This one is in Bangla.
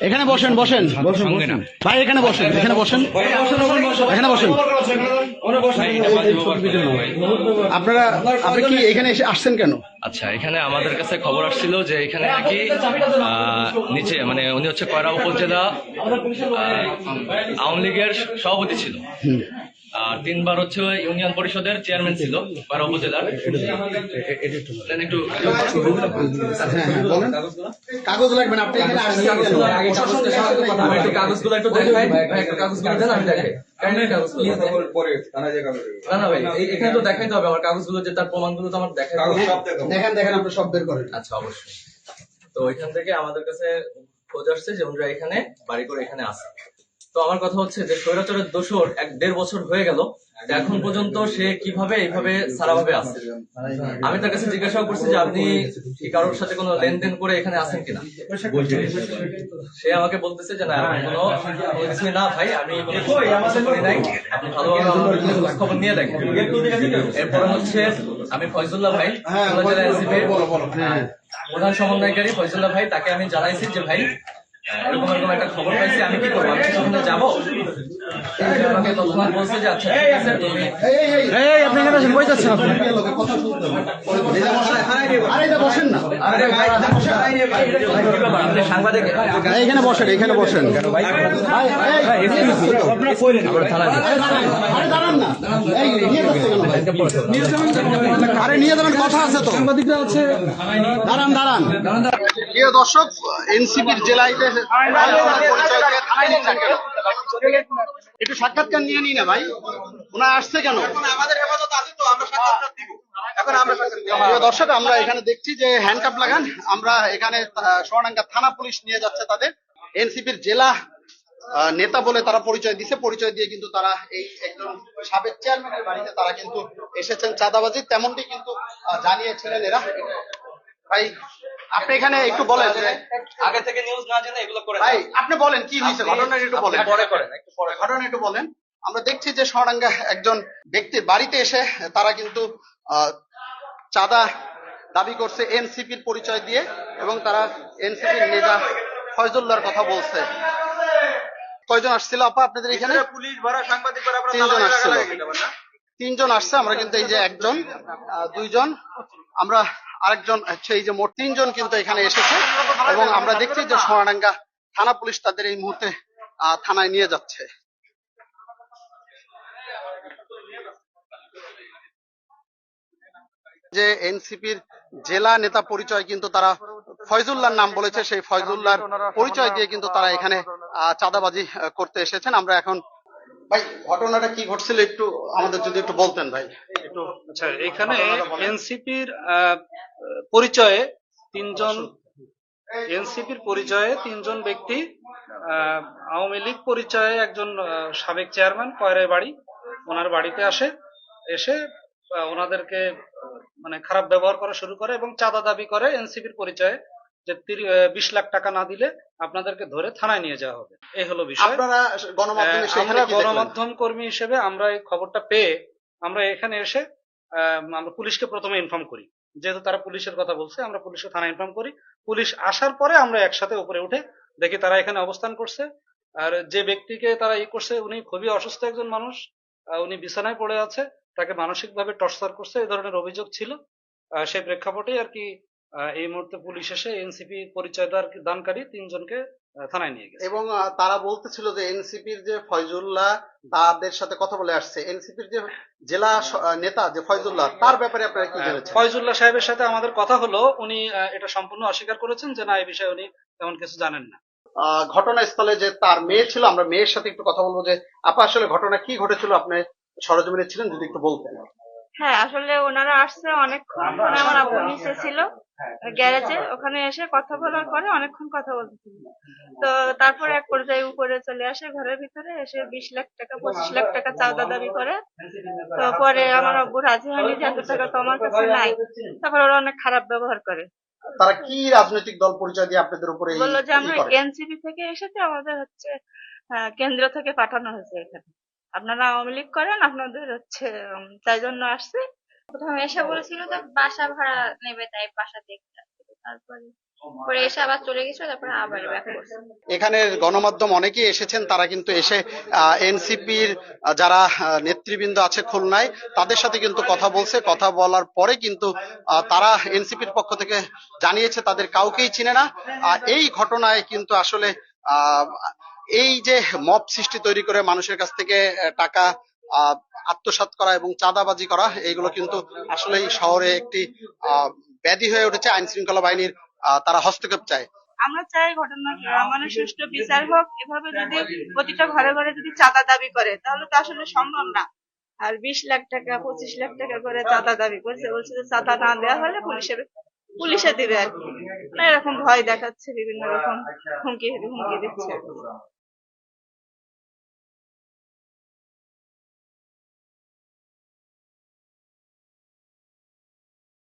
এখানে বসেন বসেন ভাই, এখানে বসেন, এখানে বসেন, এখানে বসেন। আপনারা আপনি কি এখানে এসে আসছেন কেন? আচ্ছা, এখানে আমাদের কাছে খবর আসছিল যে এখানে নাকি নিচে মানে উনি হচ্ছে কয়রা উপজেলা আওয়ামী লীগের সভাপতি ছিল, আর 3 বার হচ্ছে ইউনিয়ন পরিষদের চেয়ারম্যান ছিল কয়রা উপজেলার। একটু কাগজ লাগবে না, আপনি এখানে আসছেন কেন? কাগজগুলো একটু দেখাই, কাগজগুলো দেন আমি দেখাই। না ভাই, এখানে তো দেখাইতে হবে আমার কাগজগুলো, যে তার প্রমাণগুলো তো আমার দেখাই। দেখেন দেখেন, আপনি সব বের করেন। আচ্ছা, অবশ্যই। তো এখান থেকে আমাদের কাছে খোঁজ আসছে যে ওনারা এখানে বাড়ি করে এখানে আছে। তো আমার কথা হচ্ছে যে স্বৈরাচারের দোষর 1-1.5 বছর হয়ে গেল, এখন পর্যন্ত সে কিভাবে এইভাবে সারাভাবে আছে। আমি তার কাছে জিজ্ঞাসা করছি যে আপনি কি কারোর সাথে কোনো লেনদেন করে এখানে আছেন কিনা। সে আমাকে বলতেছে যে না, কোনো কিছুই না ভাই, আমি কোনো কিছু করি নাই, আপনি ভালোভাবে আমার খোঁজ খবর নিয়ে দেখেন। এরপরে হচ্ছে আমি ফয়জুল্লাহ ভাই, খুলনা জেলা এনসিপির প্রধান সমন্বয়কারী ফয়জুল্লাহ ভাই, তাকে আমি জানাইছি যে ভাই এরকম এরকম একটা খবর পাইছি, আমি কি করবো, আমি কি সেখানে যাবো? আমাকে তৎক্ষণাৎ বলছে যে আচ্ছা ঠিক আছে, তুমি আপনি এখানে আসেন, কই যাচ্ছেন আপনি? আরে এটা বসেন না, আপনি সাংবাদিক, এখানে বসেন, এখানে বসেন। আরে নিয়ে যাবেন, কথা আছে তো, সাংবাদিকরা আছে। দাঁড়ান দাঁড়ান। প্রিয় দর্শক, এনসিপির জেলায় একটু সাক্ষাৎকার নিয়ে নি না ভাই, ওনার আসছে কেন? আমাদের হেফাজত আছে তো, আমরা সাক্ষাৎকার দিব। প্রিয় দর্শক, আমরা এখানে দেখছি যে হ্যান্ডকাপ লাগান, আমরা এখানে সোনাডাঙ্গা থানা পুলিশ নিয়ে যাচ্ছে তাদের। এনসিপির জেলা নেতা বলে তারা পরিচয় দিছে, পরিচয় দিয়ে কিন্তু তারা এই একজন সাবেক চেয়ারম্যানের বাড়িতে তারা কিন্তু এসেছেন চাঁদাবাজি, তেমনটি কিন্তু জানিয়েছিলেন এরা। ভাই আপনি এখানে একটু বলেন, আগে থেকে নিউজ না জেনে এগুলো করে ভাই আপনি বলেন কি হয়েছে, ঘটনা একটু বলেন। পরে করেন, একটু পরে ঘটনা একটু বলেন। আমরা দেখছি যে সোনাডাঙ্গা একজন ব্যক্তির বাড়িতে এসে তারা কিন্তু চাঁদা দাবি করছে এনসিপির পরিচয় দিয়ে, এবং তারা এনসিপির নেতা ফয়জুল্লাহর কথা বলছে। কয়জন আসছিল আপা আপনাদের এখানে? পুলিশ ভরা সাংবাদিক, 3 জন আসছিল। 3 জন আসছে। আমরা কিন্তু এই যে একজন, 2 জন, আমরা আরেকজন হচ্ছে, এই যে মোট 3 জন কিন্তু এখানে এসেছে, এবং আমরা দেখছি যে সোনাডাঙ্গা থানা পুলিশ তাদের এই মুহূর্তে থানায় নিয়ে যাচ্ছে। যে এনসিপির জেলা নেতা পরিচয় কিন্তু তারা ফয়জুল্লাহর নাম বলেছে, সেই ফয়জুল্লাহর পরিচয় দিয়ে কিন্তু তারা এখানে চাঁদাবাজি করতে এসেছেন। আমরা এখন ভাই ঘটনাটা কি ঘটছিল একটু আমাদের যদি একটু বলতেন ভাই একটু। আচ্ছা, এখানে এনসিপির পরিচয়ে 3 জন, এনসিপির পরিচয়ে 3 জন ব্যক্তি, আওয়ামী লীগ পরিচয়ে একজন সাবেক চেয়ারম্যান কয়রায় বাড়ি, ওনার বাড়িতে এসে ওনাদেরকে মানে খারাপ ব্যবহার করা শুরু করে এবং চাঁদা দাবি করে এনসিপির পরিচয়ে, যে 20 লাখ টাকা না দিলে আপনাদেরকে ধরে থানায় নিয়ে যাওয়া হবে। এই হলো বিষয়। আপনারা গণমাধ্যমে আমরা গণমাধ্যম কর্মী হিসেবে আমরা এই খবরটা পেয়ে আমরা এখানে এসে আমরা পুলিশকে প্রথমে ইনফর্ম করি, যেহেতু তারা পুলিশের কথা বলছে, আমরা পুলিশকে থানায় ইনফর্ম করি। পুলিশ আসার পরে আমরা একসাথে উপরে উঠে দেখি তারা এখানে অবস্থান করছে। আর যে ব্যক্তিকে তারা করছে উনি খুবই অসুস্থ একজন মানুষ, উনি বিছানায় পড়ে আছে, তাকে মানসিক ভাবে টর্চার করছে, এই ধরনের অভিযোগ ছিল। সেই প্রেক্ষাপটেই আর কি এই মুহূর্তে পুলিশ এসে এনসিপি পরিচয় দানকারী 3 জনকে থানায় নিয়ে গেছে। এবং তারা বলতেছিল যে এনসিপির যে ফয়জুল্লাহ তাদের সাথে কথা বলে আসছে, এনসিপির যে জেলা নেতা যে ফয়জুল্লাহ, তার ব্যাপারে আপনারা কি জেনেছেন? ফয়জুল্লাহ সাহেবের সাথে আমাদের কথা হলো, উনি এটা সম্পূর্ণ অস্বীকার করেছেন যে না, এই বিষয়ে উনি তেমন কিছু জানেন না। ঘটনাস্থলে যে তার মেয়ে ছিল, আমরা মেয়ের সাথে একটু কথা বলবো। যে আপা আসলে ঘটনা কি ঘটেছিল, আপনি সরজমিনে ছিলেন, যদি একটু বলতেন। হ্যাঁ, আসলে ওনারা আসছে অনেকক্ষণ, মানে আমার আব্বু নিচে ছিল গ্যারেজে, ওখানে এসে কথা বলার পরে অনেকক্ষণ কথা বলতেছিল। তো তারপরে এক পর্যায়ে উপরে চলে আসে, ঘরের ভিতরে এসে 20 লাখ টাকা 25 লাখ টাকা চাঁদা দাবি করে। তো পরে আমার আব্বু রাজি হয়নি যে এত টাকা তো আমার কাছে নাই। তারপর ওরা অনেক খারাপ ব্যবহার করে। তারা কি রাজনৈতিক দল পরিচয় দিয়ে আপনাদের উপরে বললো যে আমরা এনসিপি থেকে এসেছি, আমাদের হচ্ছে কেন্দ্র থেকে পাঠানো হয়েছে এখানে, আপনারা আওয়ামী লীগ করেন, আপনাদের হচ্ছে তাই জন্য আসছে। প্রথমে এসে বলেছিল যে বাসা ভাড়া নেবে, তাই বাসা দেখতে আসছিল। তারপরে পরে এসে আবার চলে গেছিল, তারপরে আবার ব্যাক করছে। এখানের গণমাধ্যম অনেকেই এসেছেন, তারা কিন্তু এসে এনসিপির যারা নেতৃবৃন্দ আছে খুলনায় তাদের সাথে কিন্তু কথা বলছে। কথা বলার পরে কিন্তু তারা এনসিপির পক্ষ থেকে জানিয়েছে তাদের কাউকেই চিনে না। এই ঘটনায় কিন্তু আসলে আহ, এই যে মব সৃষ্টি তৈরি করে মানুষের কাছ থেকে টাকা আহ, আত্মসাৎ করা এবং চাঁদাবাজি করা, এইগুলো কিন্তু আসলেই শহরে একটি ব্যাধি হয়ে উঠেছে। আইন শৃঙ্খলা বাহিনীর তারা হস্তক্ষেপ চায়। আমরা চাই ঘটনার মানে সুষ্ঠু বিচার হোক। এভাবে যদি প্রতিটা ঘরে ঘরে যদি চাঁদা দাবি করে তাহলে তো আসলে সম্ভব না। আর 20 লাখ টাকা 25 লাখ টাকা করে চাঁদা দাবি করছে, বলছে যে চাঁদা না দেওয়া হলে পুলিশে দিবে আর কি। মানে এরকম ভয় দেখাচ্ছে, বিভিন্ন রকম হুমকি দিচ্ছে।